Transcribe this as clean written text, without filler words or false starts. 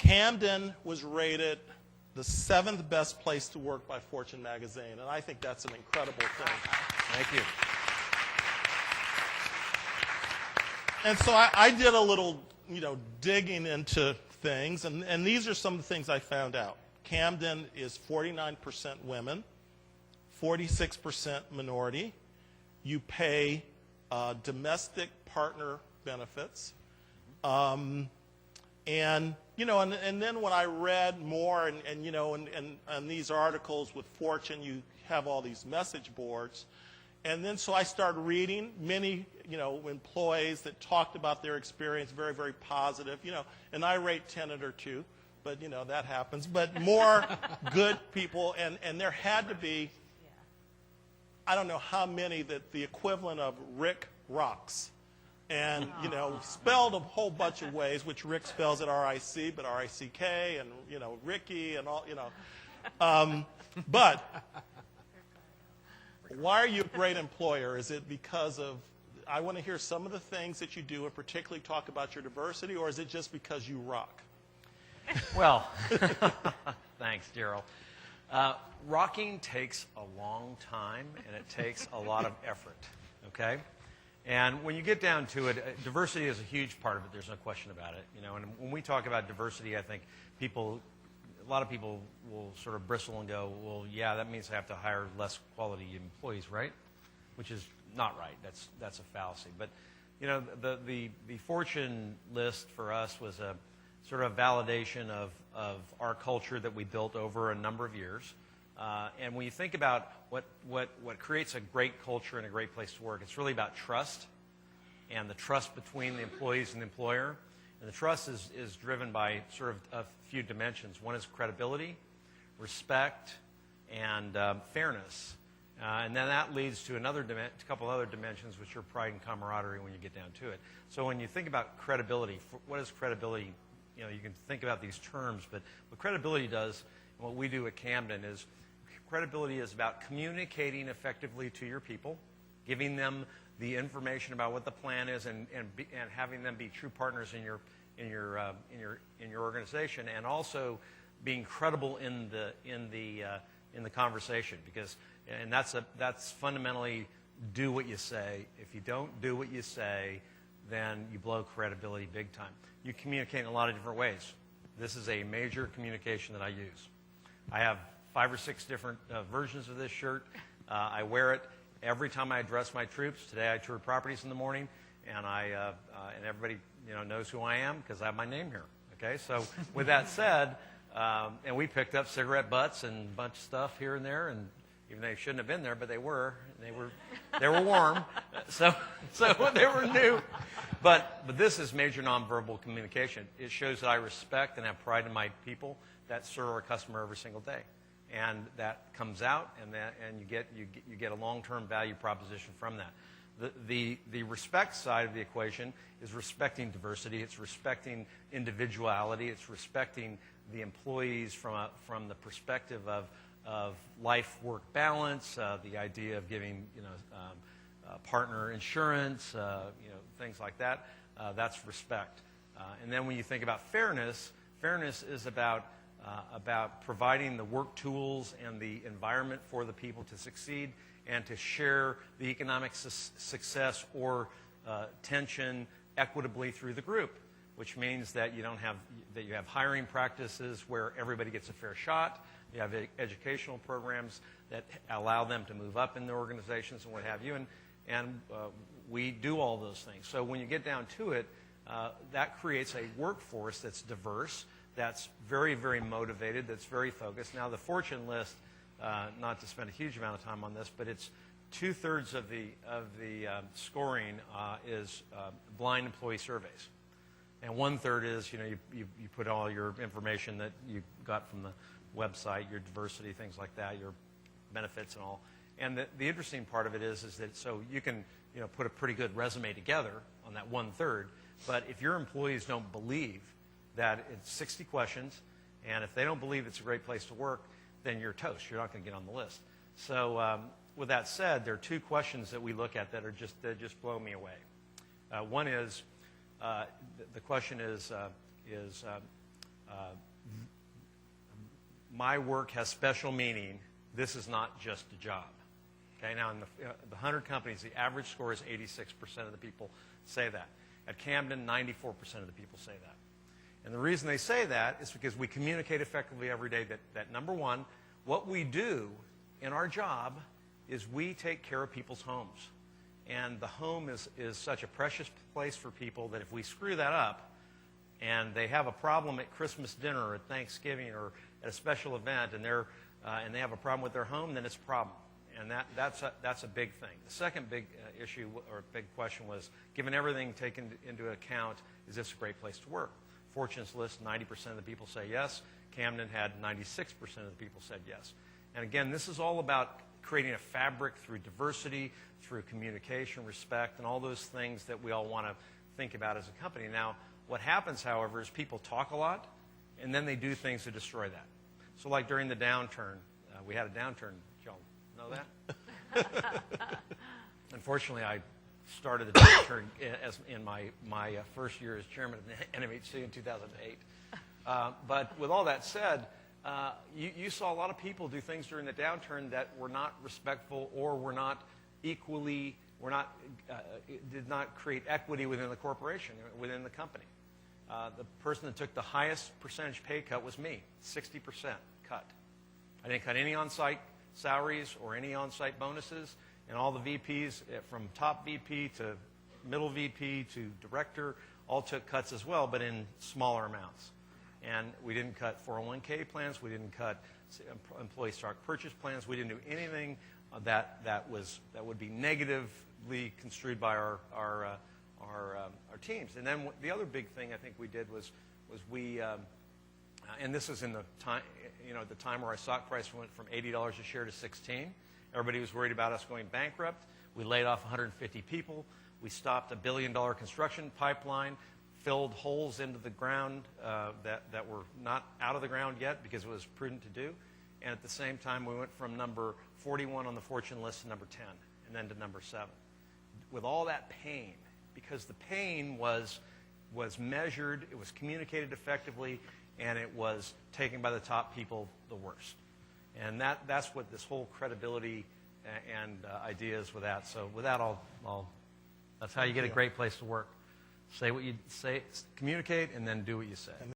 Camden was rated the 7th best place to work by Fortune magazine, and I think that's an incredible thing. Thank you. And so I did a little, digging into things, and these are some of the things I found out. Camden is 49% women, 46% minority. You pay domestic partner benefits. And then when I read more, and these articles with Fortune, you have all these message boards. And then so I started reading many, employees that talked about their experience, very, very positive, and I rate 10 or 2, but, that happens. But more good people, and there had to be, I don't know how many, that the equivalent of Rick rocks. And, spelled a whole bunch of ways, which Rick spells it R-I-C, but R-I-C-K, and, Ricky, and all, But why are you a great employer? Is it because of, I want to hear some of the things that you do, and particularly talk about your diversity, or is it just because you rock? Well, thanks, Daryl. Rocking takes a long time, and it takes a lot of effort, okay? And when you get down to it, diversity is a huge part of it. There's no question about it. And when we talk about diversity, I think a lot of people will sort of bristle and go, well, yeah, that means I have to hire less quality employees, right? Which is not right. That's a fallacy. But the Fortune list for us was a sort of validation of our culture that we built over a number of years. And when you think about what creates a great culture and a great place to work, it's really about trust, and the trust between the employees and the employer. And the trust is driven by sort of a few dimensions. One is credibility, respect, and fairness. And then that leads to a couple other dimensions, which are pride and camaraderie when you get down to it. So when you think about credibility, what is credibility? You can think about these terms, but what credibility does, and what we do at Camden is, credibility is about communicating effectively to your people, giving them the information about what the plan is, and having them be true partners in your organization, and also being credible in the conversation, and that's fundamentally do what you say. If you don't do what you say, then you blow credibility big time. You communicate in a lot of different ways. This is a major communication that I use. I have 5 or 6 different versions of this shirt. I wear it every time I address my troops. Today I toured properties in the morning, and and everybody knows who I am because I have my name here. Okay, so with that said, and we picked up cigarette butts and a bunch of stuff here and there, and even they shouldn't have been there, but they were. They were warm, so they were new. But this is major nonverbal communication. It shows that I respect and have pride in my people that serve our customer every single day. And that comes out, and you get a long-term value proposition from that. The respect side of the equation is respecting diversity. It's respecting individuality. It's respecting the employees from the perspective of life-work balance, the idea of giving partner insurance, things like that. That's respect. And then when you think about fairness, fairness is about providing the work tools and the environment for the people to succeed and to share the economic success or tension equitably through the group, which means that you have hiring practices where everybody gets a fair shot. You have educational programs that allow them to move up in the organizations and what have you, and we do all those things. So when you get down to it, that creates a workforce that's diverse, that's very, very motivated, that's very focused. Now, the Fortune list, not to spend a huge amount of time on this, but it's 2/3 of the scoring is blind employee surveys, and 1/3 is you put all your information that you got from the website, your diversity, things like that, your benefits and all. And the interesting part of it is that so you can put a pretty good resume together on that 1/3, but if your employees don't believe that it's 60 questions, and if they don't believe it's a great place to work, then you're toast. You're not going to get on the list. So with that said, there are 2 questions that we look at that just blow me away. One is the question is my work has special meaning. This is not just a job. Okay, now in the 100 companies, the average score is 86% of the people say that. At Camden, 94% of the people say that. And the reason they say that is because we communicate effectively every day that number one, what we do in our job is we take care of people's homes. And the home is such a precious place for people that if we screw that up and they have a problem at Christmas dinner or at Thanksgiving or at a special event and they have a problem with their home, then it's a problem. And that's a big thing. The second big issue or big question was, given everything taken into account, is this a great place to work? Fortune's list, 90% of the people say yes. Camden had 96% of the people said yes. And again, this is all about creating a fabric through diversity, through communication, respect, and all those things that we all want to think about as a company. Now, what happens, however, is people talk a lot, and then they do things to destroy that. So like during the downturn, we had a downturn. Did y'all know that? Unfortunately, I started the downturn in my first year as chairman of NMHC in 2008. But with all that said, you saw a lot of people do things during the downturn that were not respectful or were not equally, did not create equity within the corporation, within the company. The person that took the highest percentage pay cut was me, 60% cut. I didn't cut any on-site salaries or any on-site bonuses, and all the VPs, from top VP to middle VP to director, all took cuts as well, but in smaller amounts. And we didn't cut 401k plans. We didn't cut employee stock purchase plans. We didn't do anything that would be negatively construed by our teams. And then the other big thing I think we did was we, and this is in the time, at the time where our stock price went from $80 a share to $16. Everybody was worried about us going bankrupt. We laid off 150 people. We stopped a $1 billion construction pipeline, filled holes into the ground that were not out of the ground yet because it was prudent to do. And at the same time, we went from number 41 on the Fortune list to number 10, and then to number 7. With all that pain, because the pain was measured, it was communicated effectively, and it was taken by the top people the worst. And that's what this whole credibility and idea is with that. So with that, that's how you get a great place to work. Say what you say, communicate, and then do what you say.